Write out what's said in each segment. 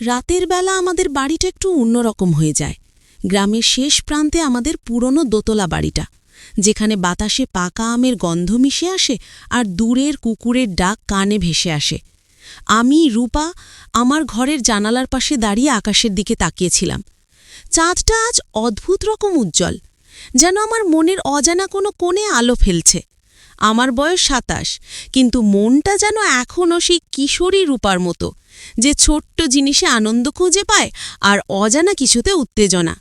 রাতের বেলা আমাদের বাড়িটা একটু অন্যরকম হয়ে যায়। গ্রামের শেষ প্রান্তে আমাদের পুরনো দোতলা বাড়িটা, যেখানে বাতাসে পাকা আমের গন্ধ মিশে আসে আর দূরের কুকুরের ডাক কানে ভেসে আসে। আমি, রূপা, আমার ঘরের জানালার পাশে দাঁড়িয়ে আকাশের দিকে তাকিয়েছিলাম। চাঁদটা আজ অদ্ভুত রকম উজ্জ্বল, যেন আমার মনের অজানা কোনো কোণে আলো ফেলছে। আমার বয়স ২৭, কিন্তু মনটা যেন এখনও সেই কিশোরী রূপার মতো, যে ছোট্ট জিনিসে আনন্দ খুঁজে পায় আর অজানা কিছুতে উত্তেজনা।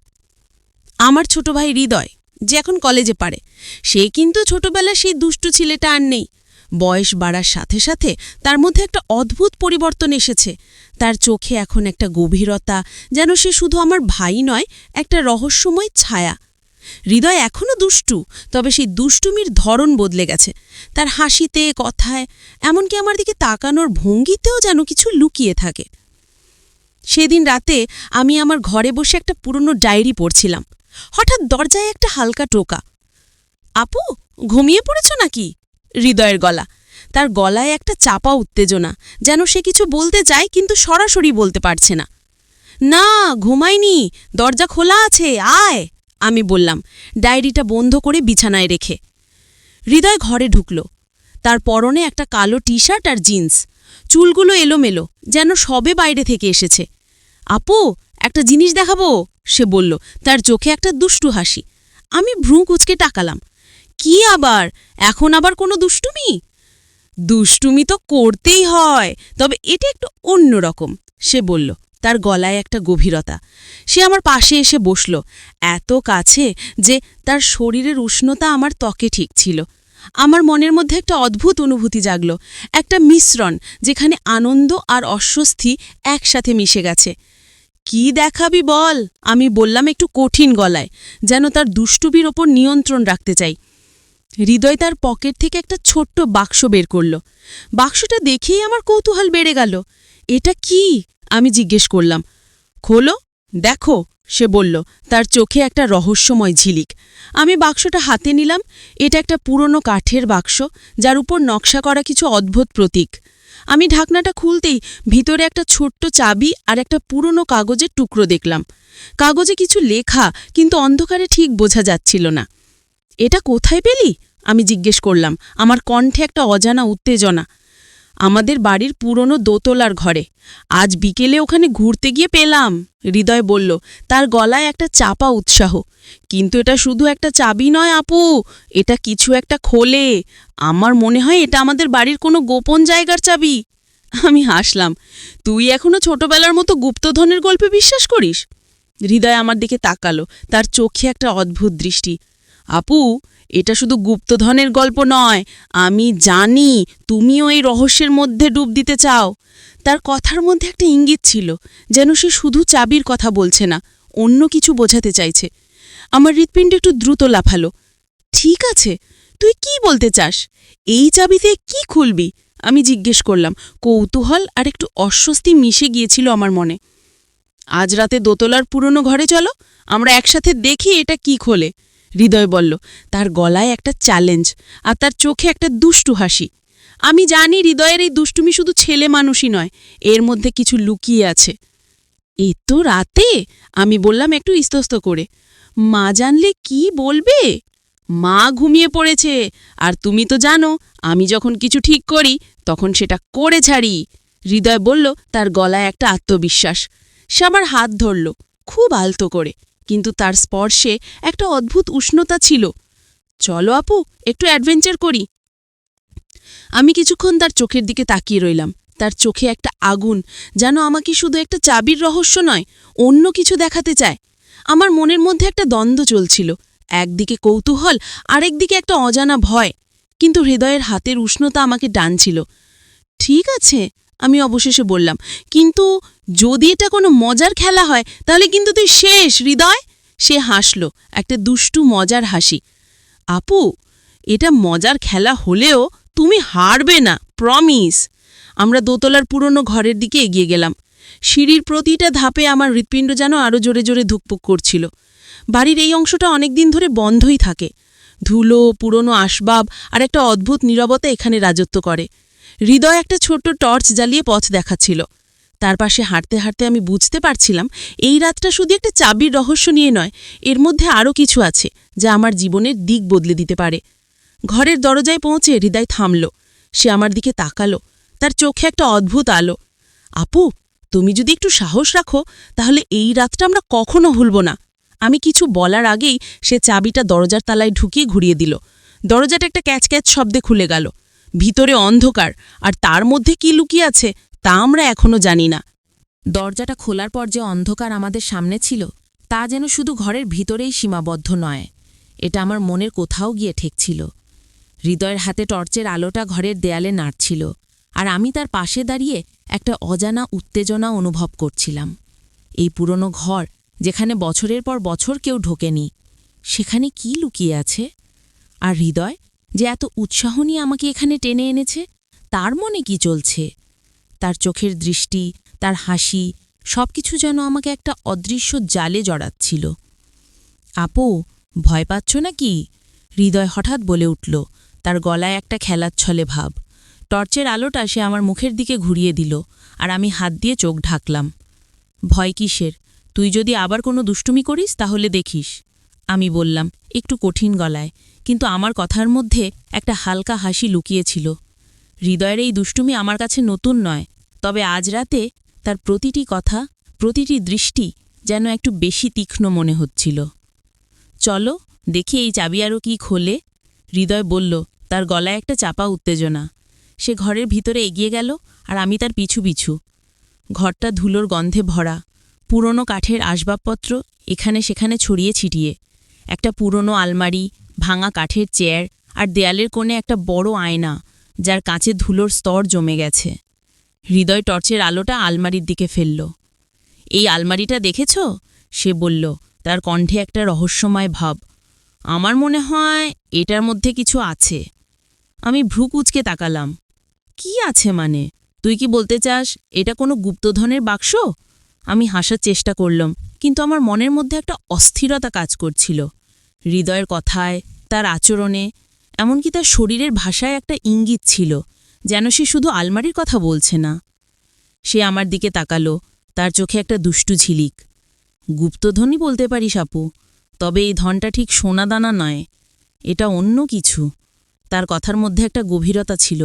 আমার ছোট ভাই হৃদয়, যে এখন কলেজে পড়ে, সে কিন্তু ছোটবেলার সেই দুষ্টু ছেলেটা আর নেই। বয়স বাড়ার সাথে সাথে তার মধ্যে একটা অদ্ভুত পরিবর্তন এসেছে। তার চোখে এখন একটা গভীরতা, যেন সে শুধু আমার ভাই নয়, একটা রহস্যময় ছায়া। হৃদয় এখনও দুষ্টু, তবে সেই দুষ্টুমির ধরন বদলে গেছে। তার হাসিতে, কথায়, এমনকি আমার দিকে তাকানোর ভঙ্গিতেও যেন কিছু লুকিয়ে থাকে। সেদিন রাতে আমি আমার ঘরে বসে একটা পুরনো ডায়েরি পড়ছিলাম। হঠাৎ দরজায় একটা হালকা টোকা। আপু, ঘুমিয়ে পড়েছ নাকি? হৃদয়ের গলা। তার গলায় একটা চাপা উত্তেজনা, যেন সে কিছু বলতে চায় কিন্তু সরাসরি বলতে পারছে না। না, ঘুমাইনি, দরজা খোলা আছে, আয়, আমি বললাম, ডায়েরিটা বন্ধ করে বিছানায় রেখে। হৃদয় ঘরে ঢুকল। তার পরনে একটা কালো টি শার্ট আর জিন্স, চুলগুলো এলোমেলো, যেন সবে বাইরে থেকে এসেছে। আপু, একটা জিনিস দেখাবো, সে বলল, তার চোখে একটা দুষ্টু হাসি। আমি ভ্রু কুঁচকে তাকালাম। কি আবার? এখন আবার কোনো দুষ্টুমি? দুষ্টুমি তো করতেই হয়, তবে এটা একটু অন্যরকম, সে বলল, তার গলায় একটা গভীরতা। সে আমার পাশে এসে বসল, এত কাছে যে তার শরীরের উষ্ণতা আমার ত্বকে ঠিক ছিল। আমার মনের মধ্যে একটা অদ্ভুত অনুভূতি জাগল, একটা মিশ্রণ, যেখানে আনন্দ আর অস্বস্তি একসাথে মিশে গেছে। কি দেখাবি বল, আমি বললাম একটু কঠিন গলায়, যেন তার দুষ্টুমির ওপর নিয়ন্ত্রণ রাখতে চাই। হৃদয় তার পকেট থেকে একটা ছোট্ট বাক্স বের করল। বাক্সটা দেখেই আমার কৌতূহল বেড়ে গেল। এটা কি? আমি জিজ্ঞেস করলাম। খোলো, দেখো, সে বলল, তার চোখে একটা রহস্যময় ঝিলিক। আমি বাক্সটা হাতে নিলাম। এটা একটা পুরনো কাঠের বাক্স, যার উপর নকশা করা কিছু অদ্ভুত প্রতীক। আমি ঢাকনাটা খুলতেই ভিতরে একটা ছোট্ট চাবি আর একটা পুরনো কাগজের টুকরো দেখলাম। কাগজে কিছু লেখা, কিন্তু অন্ধকারে ঠিক বোঝা যাচ্ছিল না। এটা কোথায় পেলি? আমি জিজ্ঞেস করলাম, আমার কণ্ঠে একটা অজানা উত্তেজনা। আমাদের বাড়ির পুরনো দোতলার ঘরে, আজ বিকেলে ওখানে ঘুরতে গিয়ে পেলাম, হৃদয় বলল, তার গলায় একটা চাপা উৎসাহ। কিন্তু এটা শুধু একটা চাবি নয় আপু, এটা কিছু একটা খোলে। আমার মনে হয় এটা আমাদের বাড়ির কোনো গোপন জায়গার চাবি। আমি হাসলাম। তুই এখনো ছোটবেলার মতো গুপ্তধনের গল্পে বিশ্বাস করিস? হৃদয় আমার দিকে তাকালো, তার চোখে একটা অদ্ভুত দৃষ্টি। আপু, এটা শুধু গুপ্তধনের গল্প নয়, আমি জানি তুমিও এই রহস্যের মধ্যে ডুব দিতে চাও। তার কথার মধ্যে একটা ইঙ্গিত ছিল, যেন সে শুধু চাবির কথা বলছে না, অন্য কিছু বোঝাতে চাইছে। আমার হৃৎপিণ্ড একটু দ্রুত লাফালো। ঠিক আছে, তুই কি বলতে চাস? এই চাবিতে কি খুলবি? আমি জিজ্ঞেস করলাম। কৌতূহল আর একটু অস্বস্তি মিশে গিয়েছিল আমার মনে। আজ রাতে দোতলার পুরনো ঘরে চলো, আমরা একসাথে দেখি এটা কি খোলে, হৃদয় বলল। তার গলায় একটা চ্যালেঞ্জ আর তার চোখে একটা দুষ্টু হাসি। আমি জানি হৃদয়ের এই দুষ্টুমি শুধু ছেলে মানুষই নয়, এর মধ্যে কিছু লুকিয়ে আছে। এত রাতে? আমি বললাম একটু ইস্তস্ত করে। মা জানলে কি বলবে? মা ঘুমিয়ে পড়েছে, আর তুমি তো জানো আমি যখন কিছু ঠিক করি তখন সেটা করে ছাড়ি, হৃদয় বলল, তার গলায় একটা আত্মবিশ্বাস। সে আমার হাত ধরল, খুব আলতো করে, কিন্তু তার স্পর্শে একটা অদ্ভুত উষ্ণতা ছিল। চলো আপু, একটু অ্যাডভেঞ্চার করি। আমি কিছুক্ষণ তার চোখের দিকে তাকিয়ে রইলাম। তার চোখে একটা আগুন, যেন আমাকে শুধু একটা চাবির রহস্য নয়, অন্য কিছু দেখাতে চায়। আমার মনের মধ্যে একটা দ্বন্দ্ব চলছিল, একদিকে কৌতূহল, আরেকদিকে একটা অজানা ভয়। কিন্তু হৃদয়ের হাতের উষ্ণতা আমাকে টানছিল। ঠিক আছে, আমি অবশেষে বললাম, কিন্তু যদি এটা কোনো মজার খেলা হয় তাহলে কিন্তু তুই শেষ, হৃদয়। সে হাসল, একটা দুষ্টু মজার হাসি। আপু, এটা মজার খেলা হলেও তুমি হারবে না, প্রমিস। আমরা দোতলার পুরনো ঘরের দিকে এগিয়ে গেলাম। সিঁড়ির প্রতিটা ধাপে আমার হৃৎপিণ্ড যেন আরও জোরে জোরে ধুকপুক করছিল। বাড়ির এই অংশটা অনেকদিন ধরে বন্ধই থাকে। ধুলো, পুরনো আসবাব আর একটা অদ্ভুত নীরবতা এখানে রাজত্ব করে। হৃদয় একটা ছোট্ট টর্চ জ্বালিয়ে পথ দেখাচ্ছিল। তার পাশে হাঁটতে হাঁটতে আমি বুঝতে পারছিলাম এই রাতটা শুধু একটা চাবির রহস্য নিয়ে নয়, এর মধ্যে আরও কিছু আছে যা আমার জীবনের দিক বদলে দিতে পারে। ঘরের দরজায় পৌঁছে হৃদয় থামল। সে আমার দিকে তাকালো, তার চোখে একটা অদ্ভুত আলো। আপু, তুমি যদি একটু সাহস রাখো তাহলে এই রাতটা আমরা কখনো ভুলব না। আমি কিছু বলার আগেই সে চাবিটা দরজার তালায় ঢুকিয়ে ঘুরিয়ে দিল। দরজাটা একটা ক্যাচ ক্যাচ শব্দে খুলে গেল। ভিতরে অন্ধকার, আর তার মধ্যে কি লুকিয়ে আছে তা আমরা এখনো জানি না। দরজাটা খোলার পর যে অন্ধকার আমাদের সামনে ছিল তা যেন শুধু ঘরের ভিতরেই সীমাবদ্ধ নয়, এটা আমার মনের কোথাও গিয়ে ঠেকছিল। হৃদয়ের হাতে টর্চের আলোটা ঘরের দেয়ালে নাড়ছিল, আর আমি তার পাশে দাঁড়িয়ে একটা অজানা উত্তেজনা অনুভব করছিলাম। এই পুরনো ঘর, যেখানে বছরের পর বছর কেউ ঢোকেনি, সেখানে কি লুকিয়ে আছে? আর হৃদয়, যে এত উৎসাহ নিয়ে আমাকে এখানে টেনে এনেছে, তার মনে কি চলছে? তার চোখের দৃষ্টি, তার হাসি, সবকিছু যেন আমাকে একটা অদৃশ্য জালে জড়াচ্ছিল। আপু, ভয় পাচ্ছ নাকি? হৃদয় হঠাৎ বলে উঠল, তার গলায় একটা খেলাচ্ছলে ভাব। টর্চের আলোটা সে আমার মুখের দিকে ঘুরিয়ে দিল, আর আমি হাত দিয়ে চোখ ঢাকলাম। ভয় কিসের? তুই যদি আবার কোনো দুষ্টুমি করিস তাহলে দেখিস, আমি বললাম একটু কঠিন গলায়, কিন্তু আমার কথার মধ্যে একটা হালকা হাসি লুকিয়েছিল। হৃদয়ের এই দুষ্টুমি আমার কাছে নতুন নয়, তবে আজ রাতে তার প্রতিটি কথা, প্রতিটি দৃষ্টি যেন একটু বেশি তীক্ষ্ণ মনে হচ্ছিল। চলো দেখি এই চাবি আরও কি খোলে, হৃদয় বলল, তার গলায় একটা চাপা উত্তেজনা। সে ঘরের ভিতরে এগিয়ে গেল, আর আমি তার পিছু পিছু। ঘরটা ধুলোর গন্ধে ভরা, পুরনো কাঠের আসবাবপত্র এখানে সেখানে ছড়িয়ে ছিটিয়ে। একটা পুরনো আলমারি, ভাঙা কাঠের চেয়ার, আর দেয়ালের কোণে একটা বড় আয়না, যার কাঁচে ধুলোর স্তর জমে গেছে। হৃদয় টর্চের আলোটা আলমারির দিকে ফেলল। এই আলমারিটা দেখেছ? সে বলল, তার কণ্ঠে একটা রহস্যময় ভাব। আমার মনে হয় এটার মধ্যে কিছু আছে। আমি ভ্রু কুঁচকে তাকালাম। কি আছে মানে? তুই কি বলতে চাস এটা কোনো গুপ্তধনের বাক্স? আমি হাসার চেষ্টা করলাম, কিন্তু আমার মনের মধ্যে একটা অস্থিরতা কাজ করছিল। হৃদয়ের কথায়, তার আচরণে, এমনকি তার শরীরের ভাষায় একটা ইঙ্গিত ছিল, যেন সে শুধু আলমারির কথা বলছে না। সে আমার দিকে তাকালো, তার চোখে একটা দুষ্টু ঝিলিক। গুপ্তধনই বলতে পারিস আপু, তবে এই ধনটা ঠিক সোনাদানা নয়, এটা অন্য কিছু। তার কথার মধ্যে একটা গভীরতা ছিল,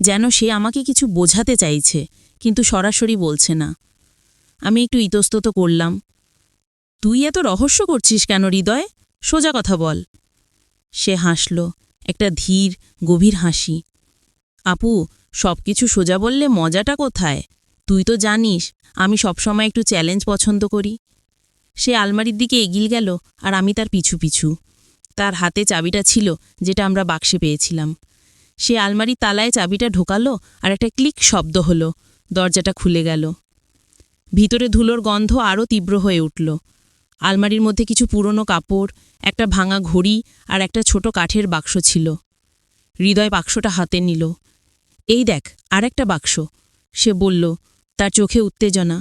যেন সে আমাকে কিছু বোঝাতে চাইছে, কিন্তু সরাসরি বলছে না। আমি একটু ইতস্তত করলাম। তুই এত রহস্য করছিস কেন হৃদয়? সোজা কথা বল। সে হাসল, একটা ধীর গভীর হাসি। আপু, সব কিছু সোজা বললে মজাটা কোথায়? তুই তো জানিস আমি সবসময় একটু চ্যালেঞ্জ পছন্দ করি। সে আলমারির দিকে এগিয়ে গেল, আর আমি তার পিছু পিছু। তার হাতে চাবিটা ছিল, যেটা আমরা বাক্সে পেয়েছিলাম। সে আলমারির তালায় চাবিটা ঢোকালো, আর একটা ক্লিক শব্দ হলো, দরজাটা খুলে গেল। ভিতরে ধুলোর গন্ধ আরও তীব্র হয়ে উঠল। আলমারির মধ্যে কিছু পুরনো কাপড়, একটা ভাঙা ঘড়ি, আর একটা ছোট কাঠের বাক্স ছিল। হৃদয় বাক্সটা হাতে নিল। এই দেখ, আর একটা বাক্স, সে বলল, তার চোখে উত্তেজনা।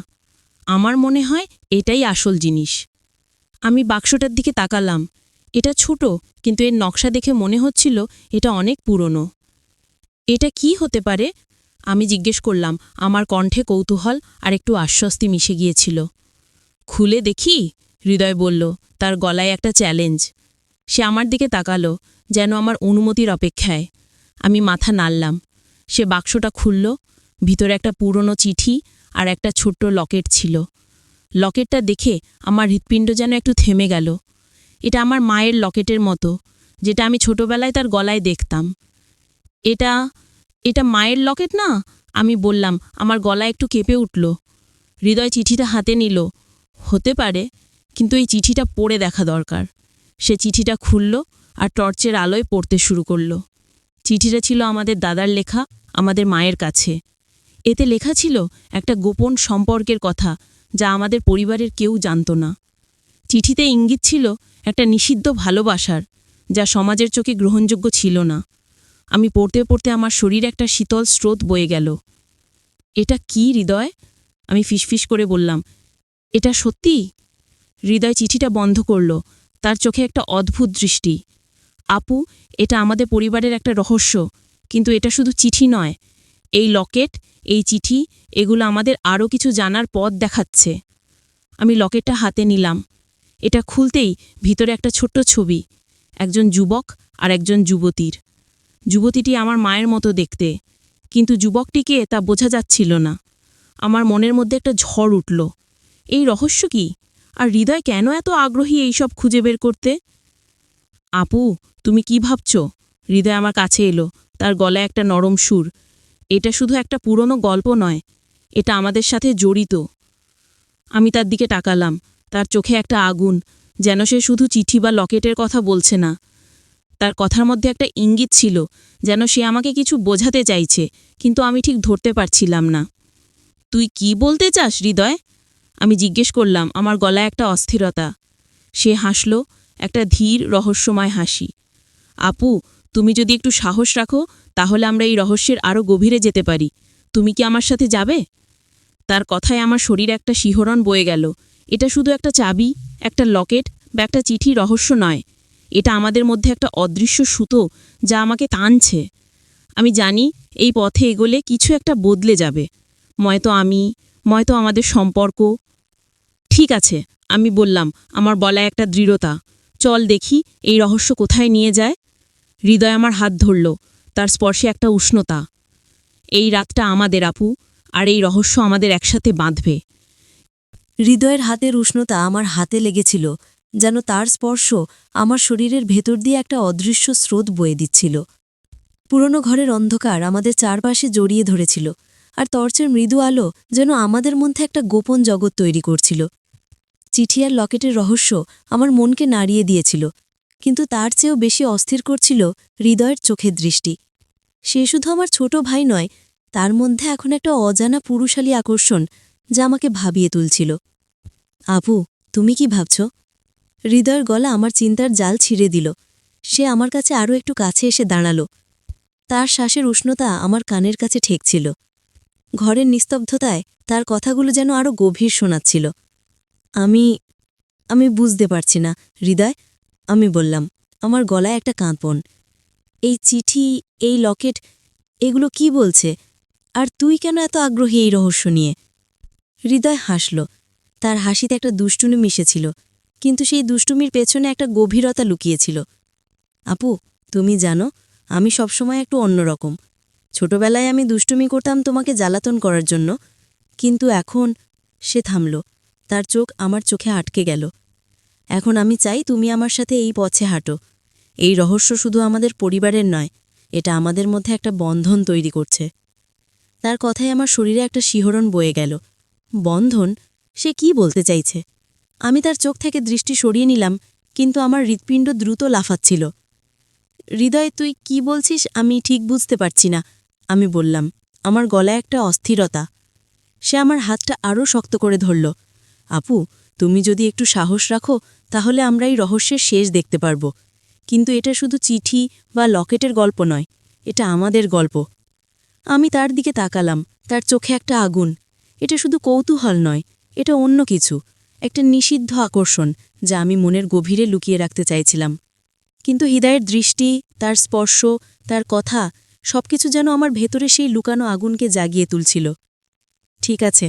আমার মনে হয় এটাই আসল জিনিস। আমি বাক্সটার দিকে তাকালাম। এটা ছোট, কিন্তু এর নকশা দেখে মনে হচ্ছিল এটা অনেক পুরনো। এটা কি হতে পারে? আমি জিজ্ঞেস করলাম, আমার কণ্ঠে কৌতূহল আর একটু আশ্বস্তি মিশে গিয়েছিল। খুলে দেখি, হৃদয় বলল, তার গলায় একটা চ্যালেঞ্জ। সে আমার দিকে তাকালো, যেন আমার অনুমতির অপেক্ষায়। আমি মাথা নাড়লাম। সে বাক্সটা খুলল। ভিতরে একটা পুরনো চিঠি আর একটা ছোট্ট লকেট ছিল। লকেটটা দেখে আমার হৃৎপিণ্ড যেন একটু থেমে গেল। এটা আমার মায়ের লকেটের মতো, যেটা আমি ছোটবেলায় তার গলায় দেখতাম। এটা এটা মায়ের লকেট না? আমি বললাম, আমার গলায় একটু কেঁপে উঠল। হৃদয় চিঠিটা হাতে নিল। হতে পারে, কিন্তু এই চিঠিটা পড়ে দেখা দরকার। সে চিঠিটা খুলল, আর টর্চের আলোয় পড়তে শুরু করল। চিঠিটা ছিল আমাদের দাদার লেখা, আমাদের মায়ের কাছে। এতে লেখা ছিল একটা গোপন সম্পর্কের কথা, যা আমাদের পরিবারের কেউ জানত না। চিঠিতে ইঙ্গিত ছিল একটা নিষিদ্ধ ভালোবাসার, যা সমাজের চোখে গ্রহণযোগ্য ছিল না। আমি পড়তে পড়তে আমার শরীরে একটা শীতল স্রোত বয়ে গেল। এটা কি হৃদয়? আমি ফিসফিস করে বললাম, এটা সত্যি? হৃদয় চিঠিটা বন্ধ করল, তার চোখে একটা অদ্ভুত দৃষ্টি। আপু, এটা আমাদের পরিবারের একটা রহস্য, কিন্তু এটা শুধু চিঠি নয়, এই লকেট, এই চিঠি, এগুলো আমাদের আরও কিছু জানার পথ দেখাচ্ছে। আমি লকেটটা হাতে নিলাম। এটা খুলতেই ভিতরে একটা ছোট্ট ছবি, একজন যুবক আর একজন যুবতীর। যুবতীটি আমার মায়ের মতো দেখতে, কিন্তু যুবকটিকে তা বোঝা যাচ্ছিল না। আমার মনের মধ্যে একটা ঝড় উঠল। এই রহস্য কি? আর হৃদয় কেন এত আগ্রহী এইসব খুঁজে বের করতে? আপু, তুমি কি ভাবছ? হৃদয় আমার কাছে এলো, তার গলায় একটা নরম সুর। এটা শুধু একটা পুরনো গল্প নয়, এটা আমাদের সাথে জড়িত। আমি তার দিকে তাকালাম, তার চোখে একটা আগুন, যেন সে শুধু চিঠি বা লকেটের কথা বলছে না। তার কথার মধ্যে একটা ইঙ্গিত ছিল, যেন সে আমাকে কিছু বোঝাতে চাইছে, কিন্তু আমি ঠিক ধরতে পারছিলাম না। তুই কি বলতে চাস, হৃদয়? আমি জিজ্ঞেস করলাম, আমার গলায় একটা অস্থিরতা। সে হাসল, একটা ধীর রহস্যময় হাসি। আপু, তুমি যদি একটু সাহস রাখো, তাহলে আমরা এই রহস্যের আরও গভীরে যেতে পারি। তুমি কি আমার সাথে যাবে? তার কথায় আমার শরীরে একটা শিহরণ বয়ে গেল। এটা শুধু একটা চাবি, একটা লকেট বা একটা চিঠি রহস্য নয়। এটা আমাদের মধ্যে একটা অদৃশ্য সুতো, যা আমাকে টানছে। আমি জানি এই পথে এগোলে কিছু একটা বদলে যাবে। ময়তো আমাদের সম্পর্ক। ঠিক আছে, আমি বললাম, আমার বলায় একটা দৃঢ়তা। চল দেখি এই রহস্য কোথায় নিয়ে যায়। হৃদয় আমার হাত ধরল, তার স্পর্শে একটা উষ্ণতা। এই রাতটা আমাদের, আপু, আর এই রহস্য আমাদের একসাথে বাঁধবে। হৃদয়ের হাতের উষ্ণতা আমার হাতে লেগেছিল, যেন তার স্পর্শ আমার শরীরের ভেতর দিয়ে একটা অদৃশ্য স্রোত বয়ে দিচ্ছিল। পুরনো ঘরের অন্ধকার আমাদের চারপাশে জড়িয়ে ধরেছিল, আর টর্চের মৃদু আলো যেন আমাদের মধ্যে একটা গোপন জগৎ তৈরি করছিল। চিঠি আর লকেটের রহস্য আমার মনকে নাড়িয়ে দিয়েছিল, কিন্তু তার চেয়েও বেশি অস্থির করছিল হৃদয়ের চোখের দৃষ্টি। সে শুধু আমার ছোট ভাই নয়, তার মধ্যে এখন একটা অজানা পুরুষালী আকর্ষণ, যা আমাকে ভাবিয়ে তুলছিল। আপু, তুমি কি ভাবছ? হৃদয়ের গলা আমার চিন্তার জাল ছিঁড়ে দিল। সে আমার কাছে আরও একটু কাছে এসে দাঁড়াল। তার শ্বাসের উষ্ণতা আমার কানের কাছে ঠেকছিল। ঘরের নিস্তব্ধতায় তার কথাগুলো যেন আরও গভীর শোনাচ্ছিল। আমি বুঝতে পারছি না, হৃদয়, আমি বললাম, আমার গলায় একটা কাঁপন। এই চিঠি, এই লকেট, এগুলো কি বলছে? আর তুই কেন এত আগ্রহী এই রহস্য নিয়ে? হৃদয় হাসল। তার হাসিতে একটা দুষ্টুমি মিশেছিল, কিন্তু সেই দুষ্টুমির পেছনে একটা গভীরতা লুকিয়েছিল। আপু, তুমি জানো, আমি সবসময় একটু অন্যরকম। ছোটবেলায় আমি দুষ্টুমি করতাম তোমাকে জ্বালাতন করার জন্য, কিন্তু এখন। সে থামল, তার চোখ আমার চোখে আটকে গেল। এখন আমি চাই তুমি আমার সাথে এই পথে হাঁটো। এই রহস্য শুধু আমাদের পরিবারের নয়, এটা আমাদের মধ্যে একটা বন্ধন তৈরি করছে। তার কথায় আমার শরীরে একটা শিহরণ বয়ে গেল। বন্ধন? সে কি বলতে চাইছে? আমি তার চোখ থেকে দৃষ্টি সরিয়ে নিলাম, কিন্তু আমার হৃৎপিণ্ড দ্রুত লাফাচ্ছিল। হৃদয়, তুই কি বলছিস আমি ঠিক বুঝতে পারছি না, আমি বললাম, আমার গলায় একটা অস্থিরতা। সে আমার হাতটা আরও শক্ত করে ধরল। আপু, তুমি যদি একটু সাহস রাখো, তাহলে আমরা এই রহস্যের শেষ দেখতে পারব। কিন্তু এটা শুধু চিঠি বা লকেটের গল্প নয়, এটা আমাদের গল্প। আমি তার দিকে তাকালাম, তার চোখে একটা আগুন। এটা শুধু কৌতূহল নয়, এটা অন্য কিছু, একটা নিষিদ্ধ আকর্ষণ, যা আমি মনের গভীরে লুকিয়ে রাখতে চাইছিলাম। কিন্তু হৃদয়ের দৃষ্টি, তার স্পর্শ, তার কথা, সবকিছু যেন আমার ভেতরে সেই লুকানো আগুনকে জাগিয়ে তুলছিল। ঠিক আছে,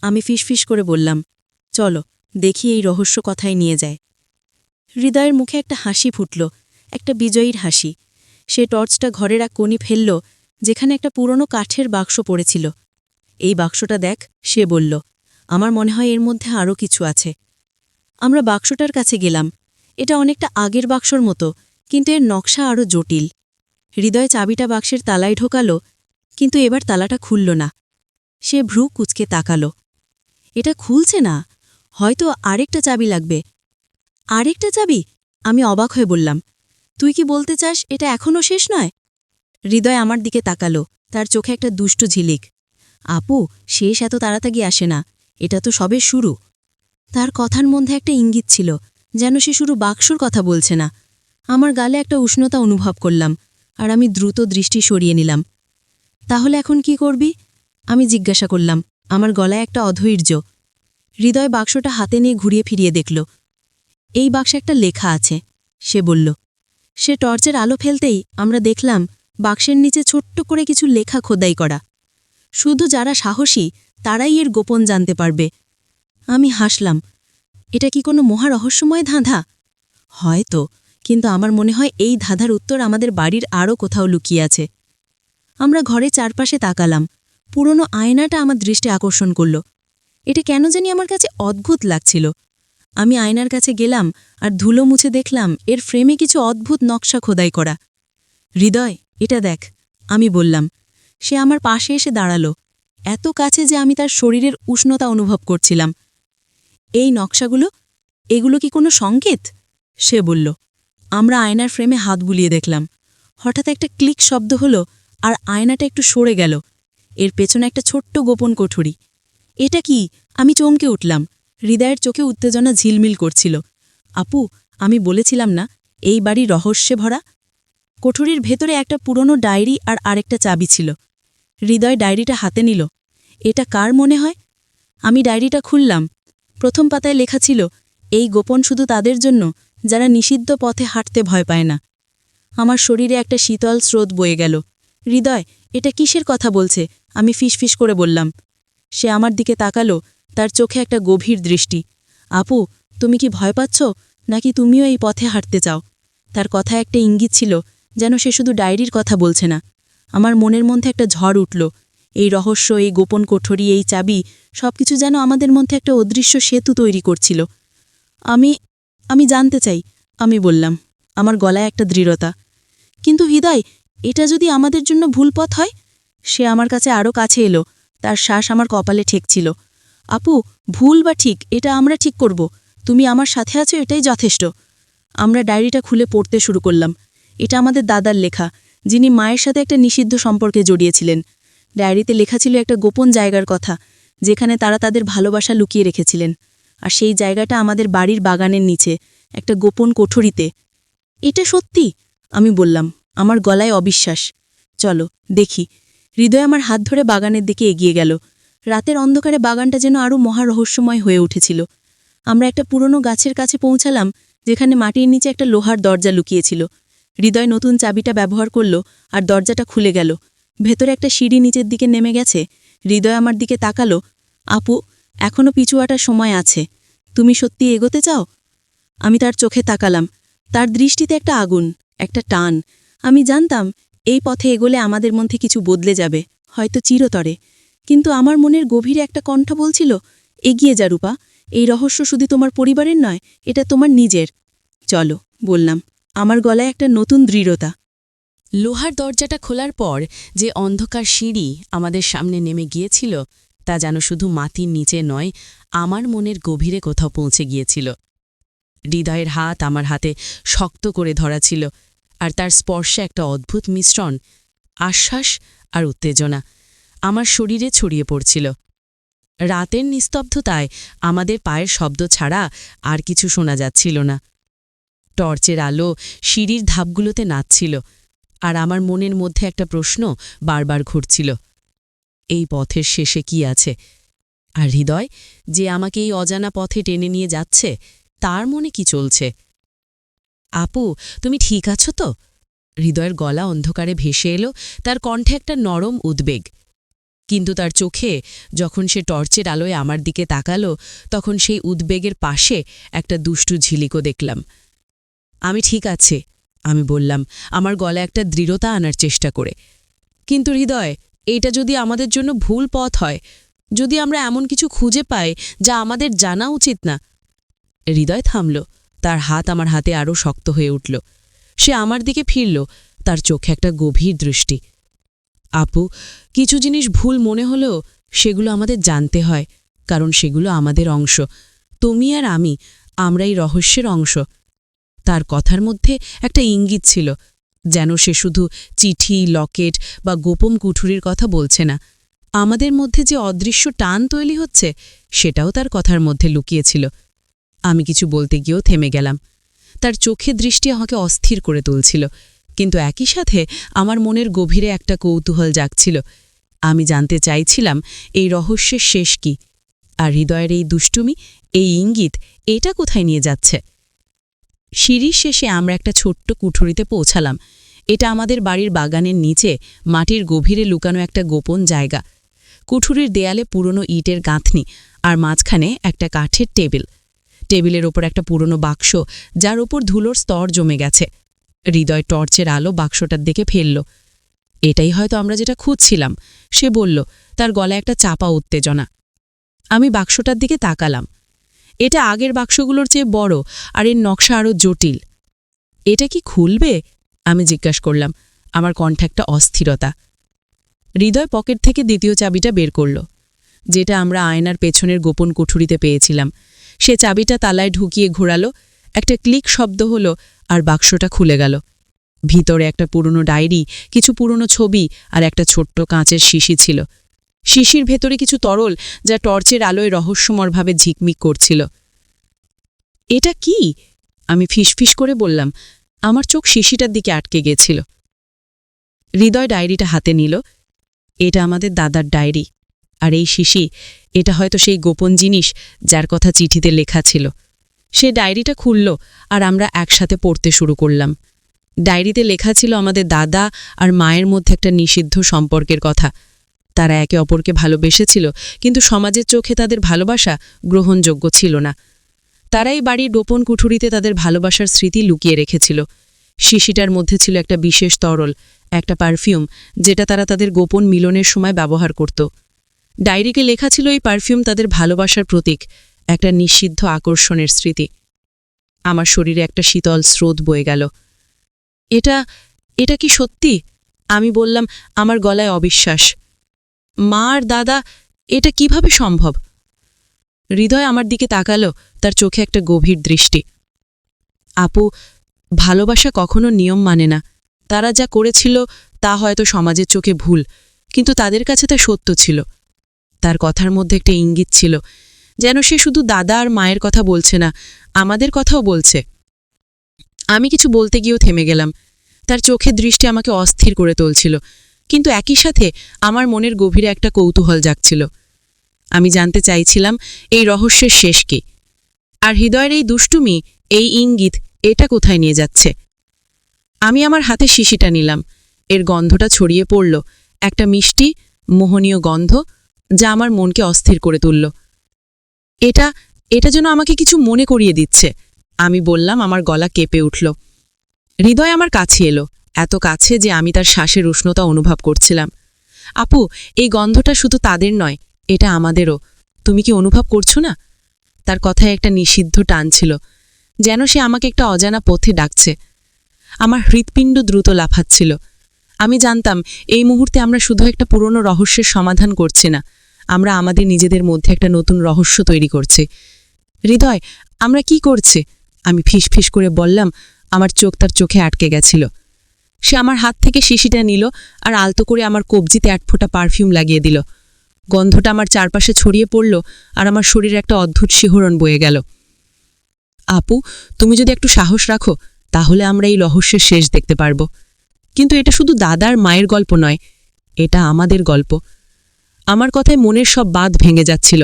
আমি ফিসফিস করে বললাম, চলো দেখি এই রহস্য কথায় নিয়ে যায়। হৃদয়ের মুখে একটা হাসি ফুটল, একটা বিজয়ীর হাসি। সে টর্চটা ঘরের এক কোণে ফেলল, যেখানে একটা পুরনো কাঠের বাক্স পড়েছিল। এই বাক্সটা দেখ, সে বলল। আমার মনে হয় এর মধ্যে আরও কিছু আছে। আমরা বাক্সটার কাছে গেলাম। এটা অনেকটা আগের বাক্সর মতো, কিন্তু এর নকশা আরও জটিল। হৃদয় চাবিটা বাক্সের তালায় ঢোকাল, কিন্তু এবার তালাটা খুলল না। সে ভ্রু কুঁচকে তাকাল। এটা খুলছে না, হয়তো আরেকটা চাবি লাগবে। আরেকটা চাবি? আমি অবাক হয়ে বললাম, তুই কি বলতে চাস এটা এখনও শেষ নয়? হৃদয় আমার দিকে তাকালো, তার চোখে একটা দুষ্টু ঝিলিক। আপু, শেষ এত তাড়াতাড়ি আসে না, এটা তো সবে শুরু। তার কথার মধ্যে একটা ইঙ্গিত ছিল, যেন সে শুরু বাক্সর কথা বলছে না। আমার গালে একটা উষ্ণতা অনুভব করলাম, আর আমি দ্রুত দৃষ্টি সরিয়ে নিলাম। তাহলে এখন কি করবি? আমি জিজ্ঞাসা করলাম, আমার গলায় একটা অধৈর্য। হৃদয় বাক্সটা হাতে নিয়ে ঘুরিয়ে ফিরিয়ে দেখল। এই বাক্সে একটা লেখা আছে, সে বলল। সে টর্চের আলো ফেলতেই আমরা দেখলাম বাক্সের নিচে ছোট্ট করে কিছু লেখা খোদাই করা। শুধু যারা সাহসী তারাই এর গোপন জানতে পারবে। আমি হাসলাম। এটা কি কোনো মহারহস্যময় ধাঁধা? হয়তো, কিন্তু আমার মনে হয় এই ধাঁধার উত্তর আমাদের বাড়ির আরও কোথাও লুকিয়ে আছে। আমরা ঘরে চারপাশে তাকালাম। পুরনো আয়নাটা আমার দৃষ্টি আকর্ষণ করল। এটা কেন জানি আমার কাছে অদ্ভুত লাগছিল। আমি আয়নার কাছে গেলাম আর ধুলো মুছে দেখলাম এর ফ্রেমে কিছু অদ্ভুত নকশা খোদাই করা। হৃদয়, এটা দেখ, আমি বললাম। সে আমার পাশে এসে দাঁড়ালো, এত কাছে যে আমি তার শরীরের উষ্ণতা অনুভব করছিলাম। এই নকশাগুলো, এগুলো কি কোনো সংকেত? সে বলল। আমরা আয়নার ফ্রেমে হাত বুলিয়ে দেখলাম। হঠাৎ একটা ক্লিক শব্দ হলো আর আয়নাটা একটু সরে গেল। এর পেছনে একটা ছোট্ট গোপন কোঠরি। এটা কি? আমি চমকে উঠলাম। হৃদয়ের চোখে উত্তেজনা ঝিলমিল করছিল। আপু, আমি বলেছিলাম না, এই বাড়ি রহস্যে ভরা। কোঠরির ভেতরে একটা পুরনো ডায়েরি আর আরেকটা চাবি ছিল। হৃদয় ডায়েরিটা হাতে নিল। এটা কার মনে হয়? আমি ডায়েরিটা খুললাম। প্রথম পাতায় লেখা ছিল, এই গোপন শুধু তাদের জন্য যারা নিষিদ্ধ পথে হাঁটতে ভয় পায় না। আমার শরীরে একটা শীতল স্রোত বয়ে গেল। হৃদয়, এটা কিসের কথা বলছে? আমি ফিসফিস করে বললাম। সে আমার দিকে তাকালো, তার চোখে একটা গভীর দৃষ্টি। আপু, তুমি কি ভয় পাচ্ছ, নাকি তুমিও এই পথে হাঁটতে চাও? তার কথায় একটা ইঙ্গিত ছিল, যেন সে শুধু ডায়েরির কথা বলছে না। আমার মনের মধ্যে একটা ঝড় উঠল। এই রহস্য, এই গোপন কোঠরি, এই চাবি, সবকিছু যেন আমাদের মধ্যে একটা অদৃশ্য সেতু তৈরি করছিল। আমি জানতে চাই, আমি বললাম, আমার গলায় একটা দৃঢ়তা। কিন্তু হৃদয়, এটা যদি আমাদের জন্য ভুল পথ হয়? সে আমার কাছে আরও কাছে এলো, তার শ্বাস আমার কপালে ঠেকছিল। আপু, ভুল বা ঠিক, এটা আমরা ঠিক করব। তুমি আমার সাথে আছো, এটাই যথেষ্ট। আমরা ডায়েরিটা খুলে পড়তে শুরু করলাম। এটা আমাদের দাদার লেখা, যিনি মায়ের সাথে একটা নিষিদ্ধ সম্পর্কে জড়িয়েছিলেন। ডায়েরিতে লেখা ছিল একটা গোপন জায়গার কথা, যেখানে তারা তাদের ভালোবাসা লুকিয়ে রেখেছিলেন। আর সেই জায়গাটা আমাদের বাড়ির বাগানের নিচে, একটা গোপন কোঠরিতে। এটা সত্যি? আমি বললাম, আমার গলায় অবিশ্বাস। চলো দেখি। হৃদয় আমার হাত ধরে বাগানের দিকে এগিয়ে গেল। রাতের অন্ধকারে বাগানটা যেন আরও মহারহস্যময় হয়ে উঠেছিল। আমরা একটা পুরনো গাছের কাছে পৌঁছালাম, যেখানে মাটির নিচে একটা লোহার দরজা লুকিয়েছিল। হৃদয় নতুন চাবিটা ব্যবহার করল আর দরজাটা খুলে গেল। ভেতরে একটা সিঁড়ি নিচের দিকে নেমে গেছে। হৃদয় আমার দিকে তাকালো। আপু, এখনও পিছু হাঁটার সময় আছে। তুমি সত্যি এগোতে চাও? আমি তার চোখে তাকালাম। তার দৃষ্টিতে একটা আগুন, একটা টান। আমি জানতাম এই পথে এগোলে আমাদের মধ্যে কিছু বদলে যাবে, হয়তো চিরতরে। কিন্তু আমার মনের গভীরে একটা কণ্ঠ বলছিল, এগিয়ে যা রূপা, এই রহস্য শুধু তোমার পরিবারের নয়, এটা তোমার নিজের। চলো, বললাম, আমার গলায় একটা নতুন দৃঢ়তা। লোহার দরজাটা খোলার পর যে অন্ধকার সিঁড়ি আমাদের সামনে নেমে গিয়েছিল, তা যেন শুধু মাটির নিচে নয়, আমার মনের গভীরে কোথাও পৌঁছে গিয়েছিল। হৃদয়ের হাত আমার হাতে শক্ত করে ধরা ছিল, আর তার স্পর্শে একটা অদ্ভুত মিশ্রণ, আশ্বাস আর উত্তেজনা আমার শরীরে ছড়িয়ে পড়ছিল। রাতের নিস্তব্ধতায় আমাদের পায়ের শব্দ ছাড়া আর কিছু শোনা যাচ্ছিল না। টর্চের আলো সিঁড়ির ধাপগুলোতে নাচছিল, আর আমার মনের মধ্যে একটা প্রশ্ন বারবার ঘুরছিল, এই পথের শেষে কি আছে? আর হৃদয়, যে আমাকে এই অজানা পথে টেনে নিয়ে যাচ্ছে, তার মনে কি চলছে? আপু, তুমি ঠিক আছো তো? হৃদয়ের গলা অন্ধকারে ভেসে এলো, তার কণ্ঠে একটা নরম উদ্বেগ। কিন্তু তার চোখে, যখন সে টর্চের আলোয় আমার দিকে তাকালো, তখন সেই উদ্বেগের পাশে একটা দুষ্টু ঝিলিকও দেখলাম। আমি ঠিক আছে, আমি বললাম, আমার গলায় একটা দৃঢ়তা আনার চেষ্টা করে। কিন্তু হৃদয়, এটা যদি আমাদের জন্য ভুল পথ হয়, যদি আমরা এমন কিছু খুঁজে পাই যা আমাদের জানা উচিত না। হৃদয় থামল, তার হাত আমার হাতে আরও শক্ত হয়ে উঠল। সে আমার দিকে ফিরল, তার চোখে একটা গভীর দৃষ্টি। আপু, কিছু জিনিস ভুল মনে হলেও সেগুলো আমাদের জানতে হয়, কারণ সেগুলো আমাদের অংশ। তুমি আর আমরা এই রহস্যের অংশ। তার কথার মধ্যে একটা ইঙ্গিত ছিল, যেন সে শুধু চিঠি, লকেট বা গোপন কুঠুরির কথা বলছে না। আমাদের মধ্যে যে অদৃশ্য টান তৈরি হচ্ছে, সেটাও তার কথার মধ্যে লুকিয়েছিল। আমি কিছু বলতে গিয়েও থেমে গেলাম। তার চোখে দৃষ্টি আমাকে অস্থির করে তুলছিল, কিন্তু একই সাথে আমার মনের গভীরে একটা কৌতূহল জাগছিল। আমি জানতে চাইছিলাম এই রহস্যের শেষ কি, আর হৃদয়ের এই দুষ্টুমি, এই ইঙ্গিত, এটা কোথায় নিয়ে যাচ্ছে। সিঁড়ির শেষে আমরা একটা ছোট্ট কুঠুরিতে পৌঁছালাম। এটা আমাদের বাড়ির বাগানের নিচে মাটির গভীরে লুকানো একটা গোপন জায়গা। কুঠুরির দেয়ালে পুরনো ইটের গাঁথনি আর মাঝখানে একটা কাঠের টেবিল। টেবিলের ওপর একটা পুরনো বাক্স, যার ওপর ধুলোর স্তর জমে গেছে। হৃদয় টর্চের আলো বাক্সটার দিকে ফেলল। এটাই হয়তো আমরা যেটা খুঁজছিলাম, সে বলল, তার গলায় একটা চাপা উত্তেজনা। আমি বাক্সটার দিকে তাকালাম। এটা আগের বাক্সগুলোর চেয়ে বড়, আর এর নকশা আরও জটিল। এটা কি খুলবে? আমি জিজ্ঞাসা করলাম, আমার কণ্ঠে একটা অস্থিরতা। হৃদয় পকেট থেকে দ্বিতীয় চাবিটা বের করল, যেটা আমরা আয়নার পেছনের গোপন কুঠুরিতে পেয়েছিলাম। সে চাবিটা তালায় ঢুকিয়ে ঘোরালো, একটা ক্লিক শব্দ হলো, আর বাক্সটা খুলে গেল। ভিতরে একটা পুরনো ডায়েরি, কিছু পুরনো ছবি আর একটা ছোট্ট কাঁচের শিশি ছিল। শিশির ভেতরে কিছু তরল, যা টর্চের আলোয় রহস্যময়ভাবে ঝিকমিক করছিল। এটা কি? আমি ফিসফিস করে বললাম। আমার চোখ শিশিটার দিকে আটকে গেছিল। হৃদয় ডায়েরিটা হাতে নিল। এটা আমাদের দাদার ডায়েরি, আর এই শিশি, এটা হয়তো সেই গোপন জিনিস যার কথা চিঠিতে লেখা ছিল। সে ডায়েরিটা খুলল, আর আমরা একসাথে পড়তে শুরু করলাম। ডায়েরিতে লেখা ছিল আমাদের দাদা আর মায়ের মধ্যে একটা নিষিদ্ধ সম্পর্কের কথা। তারা একে অপরকে ভালোবেসেছিল, কিন্তু সমাজের চোখে তাদের ভালোবাসা গ্রহণযোগ্য ছিল না। তারা এই বাড়ির গোপন কুঠুরিতে তাদের ভালোবাসার স্মৃতি লুকিয়ে রেখেছিল। শিশিটার মধ্যে ছিল একটা বিশেষ তরল, একটা পারফিউম, যেটা তারা তাদের গোপন মিলনের সময় ব্যবহার করত। ডায়েরিকে লেখা ছিল এই পারফিউম তাদের ভালোবাসার প্রতীক, একটা নিষিদ্ধ আকর্ষণের স্মৃতি। আমার শরীরে একটা শীতল স্রোত বয়ে গেল। এটা কি সত্যি? আমি বললাম, আমার গলায় অবিশ্বাস। মা আর দাদা, এটা কিভাবে সম্ভব? হৃদয় আমার দিকে তাকালো, তার চোখে একটা গভীর দৃষ্টি। আপু, ভালোবাসা কখনো নিয়ম মানে না। তারা যা করেছিল তা হয়তো সমাজের চোখে ভুল, কিন্তু তাদের কাছে তা সত্য ছিল। তার কথার মধ্যে একটা ইঙ্গিত ছিল, যেন সে শুধু দাদা আর মায়ের কথা বলছে না, আমাদের কথাও বলছে। আমি কিছু বলতে গিয়েও থেমে গেলাম। তার চোখের দৃষ্টি আমাকে অস্থির করে তুলছিল, কিন্তু একই সাথে আমার মনের গভীরে একটা কৌতূহল জাগছিল। আমি জানতে চাইছিলাম এই রহস্যের শেষ কি, আর হৃদয়ের এই দুষ্টুমি, এই ইঙ্গিত, এটা কোথায় নিয়ে যাচ্ছে। আমি আমার হাতে শিশিটা নিলাম। এর গন্ধটা ছড়িয়ে পড়ল, একটা মিষ্টি, মোহনীয় গন্ধ, যা আমার মনকে অস্থির করে তুলল। এটা যেন আমাকে কিছু মনে করিয়ে দিচ্ছে, আমি বললাম, আমার গলা কেঁপে উঠল। হৃদয় আমার কাছে এলো, এত কাছে যে আমি তার শ্বাসের উষ্ণতা অনুভব করছিলাম। আপু, এই গন্ধটা শুধু তাদের নয়, এটা আমাদেরও। তুমি কি অনুভব করছো না? তার কথায় একটা নিষিদ্ধ টান ছিল, যেন সে আমাকে একটা অজানা পথে ডাকছে। আমার হৃৎপিণ্ড দ্রুত লাফাচ্ছিল। আমি জানতাম এই মুহূর্তে আমরা শুধু একটা পুরনো রহস্যের সমাধান করছি না, আমরা আমাদের নিজেদের মধ্যে একটা নতুন রহস্য তৈরি করছি। হৃদয়, আমরা কি করছি? আমি ফিসফিস করে বললাম, আমার চোখ তার চোখে আটকে গেছিল। সে আমার হাত থেকে শিশিটা নিল, আর আলতো করে আমার কবজিতে এক ফোঁটা পারফিউম লাগিয়ে দিল। গন্ধটা আমার চারপাশে ছড়িয়ে পড়ল, আর আমার শরীরে একটা অদ্ভুত শিহরণ বয়ে গেল। আপু, তুমি যদি একটু সাহস রাখো, তাহলে আমরা এই রহস্যের শেষ দেখতে পারব। কিন্তু এটা শুধু দাদার মায়ের গল্প নয়, এটা আমাদের গল্প। আমার কথায় মনের সব বাঁধ ভেঙে যাচ্ছিল।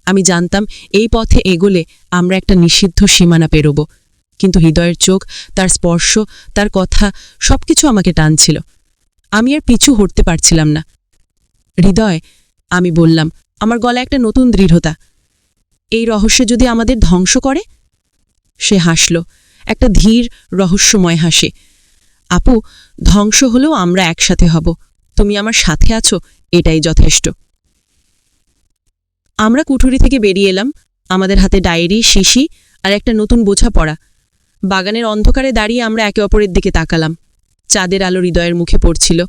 আমি জানতাম এই পথে এগোলে আমরা একটা নিষিদ্ধ সীমানা পেরোব, কিন্তু হৃদয়ের চোখ, তার স্পর্শ, তার কথা, সবকিছু আমাকে টানছিল। আমি আর পিছু হটতে পারছিলাম না। হৃদয়, আমি বললাম, আমার গলায় একটা নতুন দৃঢ়তা, এই রহস্য যদি আমাদের ধ্বংস করে? সে হাসল, একটা ধীর, রহস্যময় হাসি। আপু, ধ্বংস হলেও আমরা একসাথে হব। তুমি আমার সাথে আছো, এটাই যথেষ্ট। আমরা কুঠুরি থেকে বেরিয়ে এলাম, আমাদের হাতে ডায়েরি, শিশি আর একটা নতুন বোঝাপড়া। বাগানের অন্ধকারে দাঁড়িয়ে আমরা একে অপরের দিকে তাকালাম। চাঁদের আলো হৃদয়ের মুখে পড়ছিল,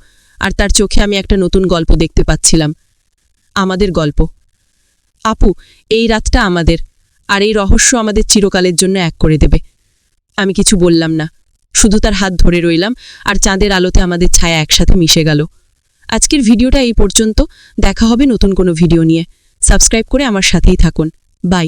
আর তার চোখে আমি একটা নতুন গল্প দেখতে পাচ্ছিলাম। আমাদের গল্প। আপু, এই রাতটা আমাদের, আর এই রহস্য আমাদের চিরকালের জন্য এক করে দেবে। আমি কিছু বললাম না, শুধু তার হাত ধরে রইলাম, আর চাঁদের আলোতে আমাদের ছায়া একসাথে মিশে গেল। আজকের ভিডিওটা এই পর্যন্ত। দেখা হবে নতুন কোনো ভিডিও নিয়ে। সাবস্ক্রাইব করে আমার সাথেই থাকুন। বাই।